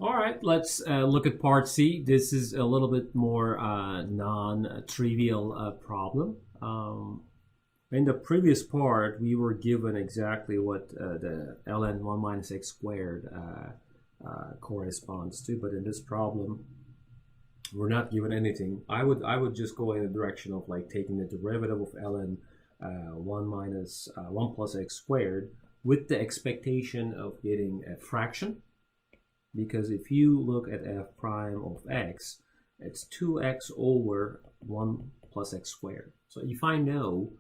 All right, let's look at part C. This is a little bit more non-trivial problem. In the previous part, we were given exactly what the ln 1 minus x squared corresponds to, but in this problem, we're not given anything. I would just go in the direction of like taking the derivative of ln 1 plus x squared with the expectation of getting a fraction. Because if you look at f prime of x, it's 2x over 1 plus x squared. So if I know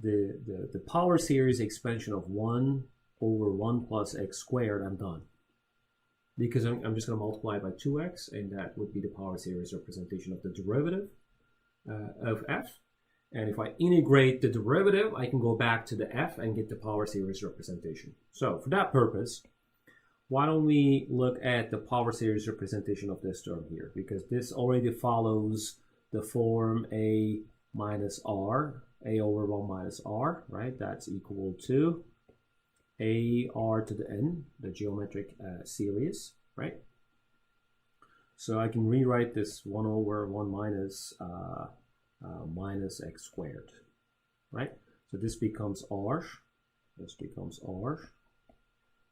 the power series expansion of 1 over 1 plus x squared, I'm done. Because I'm just going to multiply by 2x, and that would be the power series representation of the derivative of f. And if I integrate the derivative, I can go back to the f and get the power series representation. So for that purpose, why don't we look at the power series representation of this term here? Because this already follows the form a minus r, a over 1 minus r, right? That's equal to a r to the n, the geometric series, right? So I can rewrite this 1 over 1 minus minus x squared, right? So this becomes r,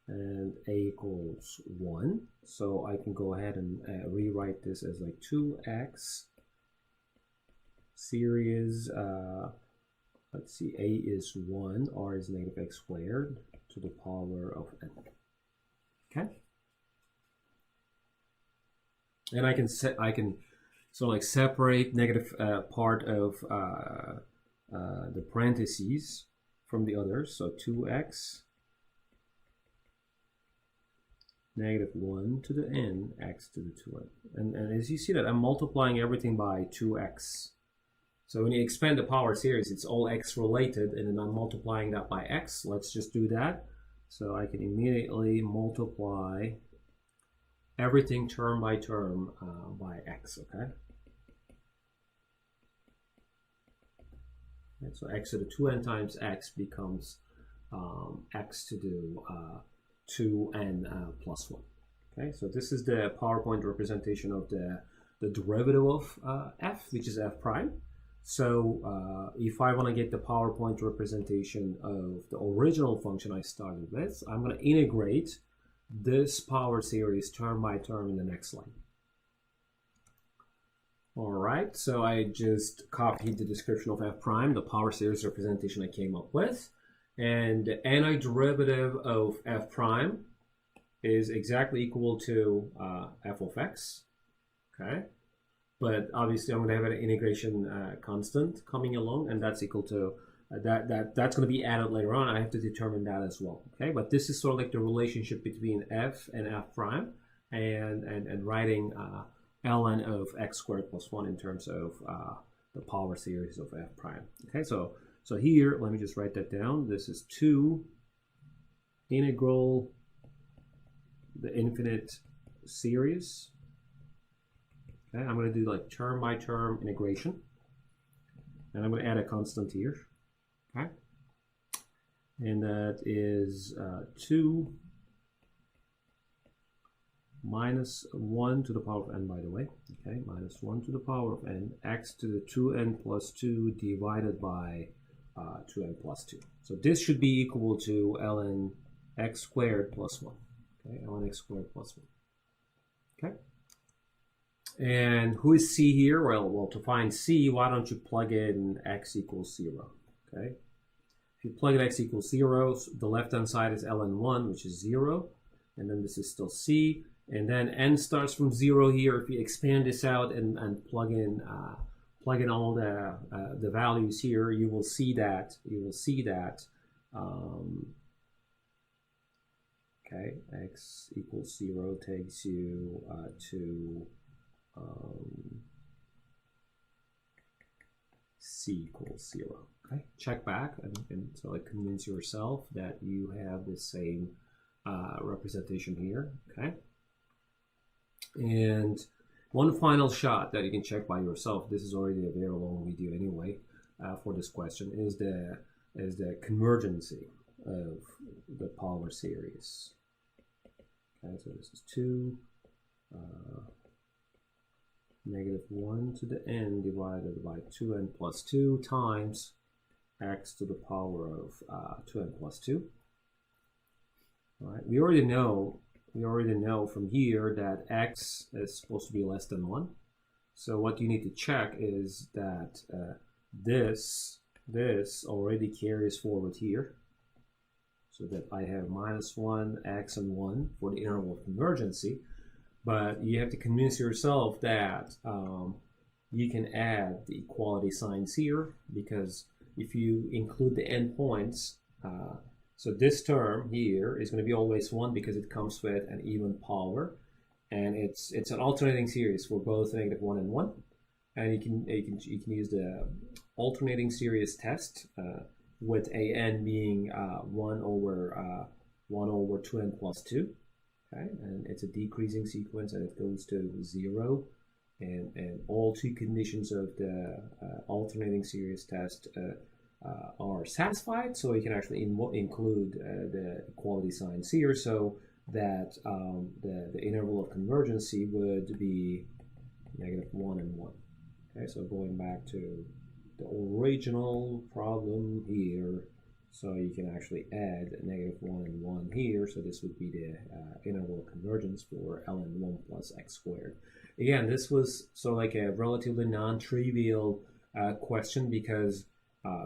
and a equals 1. So I can go ahead and rewrite this as like 2x series, let's see, a is 1, r is negative x squared to the power of n. Okay? And I can so like separate negative part of the parentheses from the others. So 2x negative 1 to the n, x to the 2n. And as you see that, I'm multiplying everything by 2x. So when you expand the power series, it's all x related, and then I'm multiplying that by x. Let's just do that. So I can immediately multiply everything term by term by x, okay? And so x to the 2n times x becomes x to the 2n plus 1. Okay, so this is the PowerPoint representation of the derivative of f, which is f prime. So if I want to get the PowerPoint representation of the original function I started with, I'm going to integrate this power series term by term in the next line. All right, so I just copied the description of f prime, the power series representation I came up with. And the antiderivative of f prime is exactly equal to f of x, okay? But obviously I'm going to have an integration constant coming along, and that's equal to, that's going to be added later on. I have to determine that as well, okay? But this is sort of like the relationship between f and f prime, and writing ln of x squared plus 1 in terms of the power series of f prime, okay? So here, let me just write that down. This is 2 integral the infinite series. Okay, I'm going to do like term by term integration. And I'm going to add a constant here. Okay. And that is 2 minus 1 to the power of n, by the way. Okay, minus 1 to the power of n, x to the 2n plus 2 divided by 2n plus 2. So this should be equal to ln x squared plus 1. Okay, ln x squared plus 1. Okay. And who is c here? Well, to find c, why don't you plug in x equals 0? Okay. If you plug in x equals 0, the left-hand side is ln 1, which is 0. And then this is still c. And then n starts from 0 here. If you expand this out and plug in all the values here, you will see that okay, x equals 0 takes you to c equals 0. Okay, check back and so like convince yourself that you have the same representation here. Okay, and one final shot that you can check by yourself. This is already a very long video anyway for this question. Is the convergency of the power series. Okay, so this is 2 negative 1 to the n divided by 2n plus 2 times x to the power of 2n plus 2. All right, we already know from here that x is supposed to be less than 1. So what you need to check is that this already carries forward here, so that I have -1, x, and 1 for the interval of convergency. But you have to convince yourself that you can add the equality signs here, because if you include the endpoints, so this term here is going to be always 1 because it comes with an even power, and it's an alternating series for both -1 and 1, and you can use the alternating series test with an being 1 over 2n plus 2. Okay, and it's a decreasing sequence, and it goes to 0, and all two conditions of the alternating series test are satisfied, so you can actually include the equality signs here, so that the interval of convergency would be -1 and 1. Okay, so going back to the original problem here, so you can actually add -1 and 1 here, so this would be the interval of convergence for ln 1 plus x squared. Again, this was like a relatively non-trivial question, because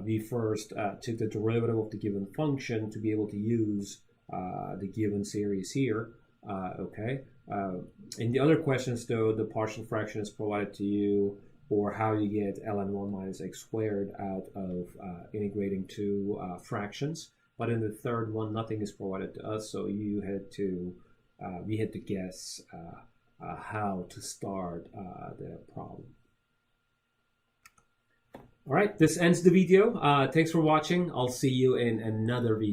we first took the derivative of the given function to be able to use the given series here. Okay. In the other questions, though, the partial fraction is provided to you, or how you get ln 1 minus x squared out of integrating two fractions. But in the third one, nothing is provided to us, so we had to guess how to start the problem. All right, this ends the video. Thanks for watching. I'll see you in another video.